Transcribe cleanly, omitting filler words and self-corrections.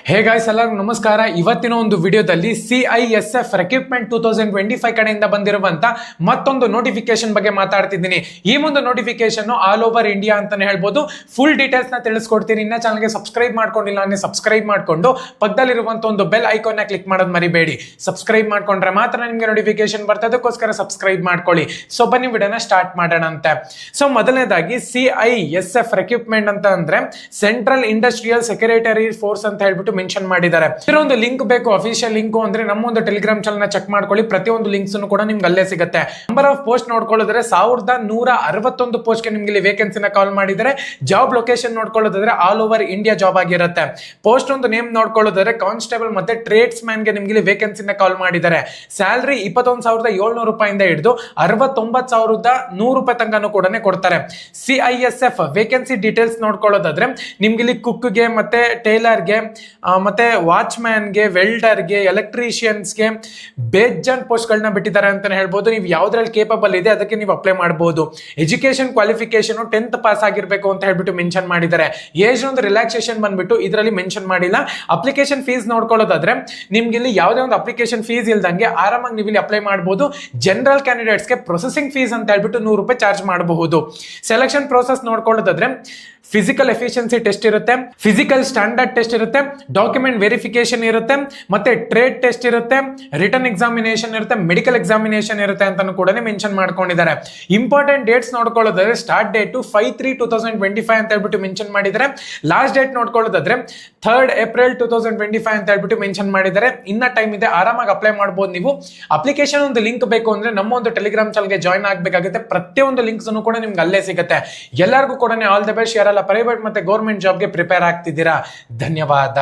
Hey guys, ಎಲ್ಲರಿಗೂ ನಮಸ್ಕಾರ. ಇವತ್ತಿನ ಒಂದು ವಿಡಿಯೋದಲ್ಲಿ CISF ರಿಕ್ರೂಟ್ಮೆಂಟ್ 2025 ಕಡೆಯಿಂದ ಬಂದಿರುವಂತ ಮತ್ತೊಂದು ನೋಟಿಫಿಕೇಶನ್ ಬಗ್ಗೆ ಮಾತಾಡ್ತಿದ್ದೀನಿ. ಈ ಒಂದು ನೋಟಿಫಿಕೇಶನ್ ಆಲ್ ಓವರ್ ಇಂಡಿಯಾ ಅಂತಾನೆ ಹೇಳ್ಬೋದು. ಫುಲ್ ಡೀಟೇಲ್ಸ್ ನ ತಿಳಿಸ್ಕೊಡ್ತೀನಿ. ಇನ್ನ ಚಾನಲ್ಗೆ ಸಬ್ಸ್ಕ್ರೈಬ್ ಮಾಡ್ಕೊಂಡಿಲ್ಲ ಅಂದ್ರೆ ಸಬ್ಸ್ಕ್ರೈಬ್ ಮಾಡ್ಕೊಂಡು ಪಕ್ಕದಲ್ಲಿರುವಂತ ಒಂದು ಬೆಲ್ ಐಕಾನ್ ನ ಕ್ಲಿಕ್ ಮಾಡೋದು ಮರಿಬೇಡಿ. ಸಬ್ಸ್ಕ್ರೈಬ್ ಮಾಡ್ಕೊಂಡ್ರೆ ಮಾತ್ರ ನಿಮ್ಗೆ ನೋಟಿಫಿಕೇಶನ್ ಬರ್ತದೆ. ಅದಕ್ಕೋಸ್ಕರ ಸಬ್ಸ್ಕ್ರೈಬ್ ಮಾಡ್ಕೊಳ್ಳಿ. ಸೊ ಬನ್ನಿ ವಿಡಿಯೋನ ಸ್ಟಾರ್ಟ್ ಮಾಡೋಣ ಅಂತೆ. ಸೊ ಮೊದಲನೇದಾಗಿ CISF ರಿಕ್ರೂಟ್ಮೆಂಟ್ ಅಂತ ಅಂದ್ರೆ ಸೆಂಟ್ರಲ್ ಇಂಡಸ್ಟ್ರಿಯಲ್ ಸೆಕ್ರೆಟರಿ ಫೋರ್ಸ್ ಅಂತ ಹೇಳ್ಬಿಟ್ಟು ಮೆನ್ಷನ್ ಮಾಡಿದ್ದಾರೆ. ಇದರೊಂದು ಲಿಂಕ್ ಬೇಕು, ಅಫಿಷಿಯಲ್ ಲಿಂಕ್ ಅಂದ್ರೆ ನಮ್ಮ ಒಂದು ಟೆಲಿಗ್ರಾಮ್ ಚಾನಲ್ ನ ಚೆಕ್ ಮಾಡ್ಕೊಳ್ಳಿ. ಪ್ರತಿಯೊಂದು ಲಿಂಕ್ಸ್ ಕೂಡ ನಿಮ್ಗೆ ಅಲ್ಲೇ ಸಿಗುತ್ತೆ. ನಂಬರ್ ಆಫ್ ಪೋಸ್ಟ್ ನೋಡ್ಕೊಳ್ಳೋದ್ರೆ 1161 ಪೋಸ್ಟ್ ಗೆ ನಿಮ್ಗೆ ಇಲ್ಲಿ ವೇಕೆನ್ಸಿನ ಕಾಲ್ ಮಾಡಿದ್ದಾರೆ. ಜಾಬ್ ಲೊಕೇಶನ್ ನೋಡ್ಕೊಳ್ಳೋದಾದ್ರೆ ಆಲ್ ಓವರ್ ಇಂಡಿಯಾ ಜಾಬ್ ಆಗಿರುತ್ತೆ. ಪೋಸ್ಟ್ ಒಂದು ನೇಮ್ ನೋಡ್ಕೊಳ್ಳೋದಾದ್ರೆ ಕಾನ್ಸ್ಟೇಬಲ್ ಮತ್ತೆ ಟ್ರೇಡ್ಸ್ ಮ್ಯಾನ್ ಗೆ ನಿಮ್ಗೆ ಇಲ್ಲಿ ವೇಕೆನ್ಸಿನ ಕಾಲ್ ಮಾಡಿದ್ದಾರೆ. ಸ್ಯಾಲರಿ 21,700 ರೂಪಾಯಿಂದ ಹಿಡಿದು 69,100 ರೂಪಾಯಿ ತನಕ ಕೂಡ ಕೊಡ್ತಾರೆ. CISF ವೇಕೆನ್ಸಿ ಡೀಟೇಲ್ಸ್ ನೋಡ್ಕೊಳ್ಳೋದಾದ್ರೆ ನಿಮ್ಗೆ ಇಲ್ಲಿ ಕುಕ್ಗೆ ಮತ್ತೆ ಟೇಲರ್ಗೆ ಮತ್ತೆ ವಾಚ್ಮ್ಯಾನ್ಗೆ, ವೆಲ್ಡರ್ಗೆ, ಎಲೆಕ್ಟ್ರಿಷಿಯನ್ಸ್ಗೆ ಬೇಜಾನ್ ಪೋಸ್ಟ್ ಗಳನ್ನ ಬಿಟ್ಟಿದ್ದಾರೆ ಅಂತಾನೆ ಹೇಳ್ಬೋದು. ನೀವು ಯಾವ್ದ್ರಲ್ಲಿ ಕೇಪಬಲ್ ಇದೆ ಅದಕ್ಕೆ ನೀವು ಅಪ್ಲೈ ಮಾಡಬಹುದು. ಎಜುಕೇಶನ್ ಕ್ವಾಲಿಫಿಕೇಶನ್ 10th ಪಾಸ್ ಆಗಿರ್ಬೇಕು ಅಂತ ಹೇಳ್ಬಿಟ್ಟು ಮೆನ್ಷನ್ ಮಾಡಿದ್ದಾರೆ. ಏಜ್ ಒಂದು ರಿಲ್ಯಾಕ್ಸೇಷನ್ ಬಂದ್ಬಿಟ್ಟು ಇದರಲ್ಲಿ ಮೆನ್ಷನ್ ಮಾಡಿಲ್ಲ. ಅಪ್ಲಿಕೇಶನ್ ಫೀಸ್ ನೋಡ್ಕೊಳ್ಳೋದಾದ್ರೆ ನಿಮ್ಗೆ ಇಲ್ಲಿ ಯಾವುದೇ ಒಂದು ಅಪ್ಲಿಕೇಶನ್ ಫೀಸ್ ಇಲ್ದಂಗೆ ಆರಾಮಾಗಿ ನೀವು ಇಲ್ಲಿ ಅಪ್ಲೈ ಮಾಡಬಹುದು. ಜನರಲ್ ಕ್ಯಾಂಡಿಡೇಟ್ಸ್ಗೆ ಪ್ರೊಸೆಸಿಂಗ್ ಫೀಸ್ ಅಂತ ಹೇಳ್ಬಿಟ್ಟು 100 ರೂಪಾಯಿ ಚಾರ್ಜ್ ಮಾಡಬಹುದು. ಸೆಲೆಕ್ಷನ್ ಪ್ರೋಸೆಸ್ ನೋಡ್ಕೊಳ್ಳೋದಾದ್ರೆ ಫಿಸಿಕಲ್ ಎಫಿಷಿಯನ್ಸಿ ಟೆಸ್ಟ್ ಇರುತ್ತೆ, ಫಿಸಿಕಲ್ ಸ್ಟ್ಯಾಂಡರ್ಡ್ ಟೆಸ್ಟ್ ಇರುತ್ತೆ, ಡಾಕ್ಯುಮೆಂಟ್ ವೆರಿಫಿಕೇಶನ್ ಇರುತ್ತೆ, ಮತ್ತೆ ಟ್ರೇಡ್ ಟೆಸ್ಟ್ ಇರುತ್ತೆ, ರಿಟರ್ನ್ ಎಕ್ಸಾಮಿನೇಷನ್ ಇರುತ್ತೆ, ಮೆಡಿಕಲ್ ಎಕ್ಸಾಮಿನೇಷನ್ ಇರುತ್ತೆ ಅಂತ ಕೂಡ ಮೆನ್ಷನ್ ಮಾಡ್ಕೊಂಡಿದ್ದಾರೆ. ಇಂಪಾರ್ಟೆಂಟ್ ಡೇಟ್ಸ್ ನೋಡ್ಕೊಳ್ಳೋದಾದ್ರೆ ಸ್ಟಾರ್ಟ್ ಡೇಟ್ 5/3/2025 ಅಂತ ಹೇಳ್ಬಿಟ್ಟು ಮೆನ್ಷನ್ ಮಾಡಿದ್ದಾರೆ. ಲಾಸ್ಟ್ ಡೇಟ್ ನೋಡ್ಕೊಳ್ಳೋದಾದ್ರೆ 3rd April 2025 ಅಂತ ಹೇಳ್ಬಿಟ್ಟು ಮೆನ್ಷನ್ ಮಾಡಿದ್ದಾರೆ. ಇನ್ನ ಟೈಮ್ ಇದೆ, ಆರಾಮಾಗಿ ಅಪ್ಲೈ ಮಾಡಬಹುದು. ನೀವು ಅಪ್ಲಿಕೇಶನ್ ಒಂದು ಲಿಂಕ್ ಬೇಕು ಅಂದ್ರೆ ನಮ್ಮ ಒಂದು ಟೆಲಿಗ್ರಾಮ್ ಚಾನಲ್ಗೆ ಜಾಯ್ನ್ ಆಗಬೇಕಾಗುತ್ತೆ. ಪ್ರತಿಯೊಂದು ಲಿಂಕ್ಸ್ ಕೂಡ ನಿಮ್ಗೆ ಅಲ್ಲೇ ಸಿಗುತ್ತೆ. ಎಲ್ಲರಿಗೂ ಕೂಡ ಆಲ್ ದ ಬೆಸ್ಟ್. ಯಾರೆಲ್ಲ ಪ್ರೈವೇಟ್ ಮತ್ತೆ ಗೌರ್ಮೆಂಟ್ ಜಾಬ್ಗೆ ಪ್ರಿಪೇರ್ ಆಗ್ತಿದ್ದೀರಾ, ಧನ್ಯವಾದ.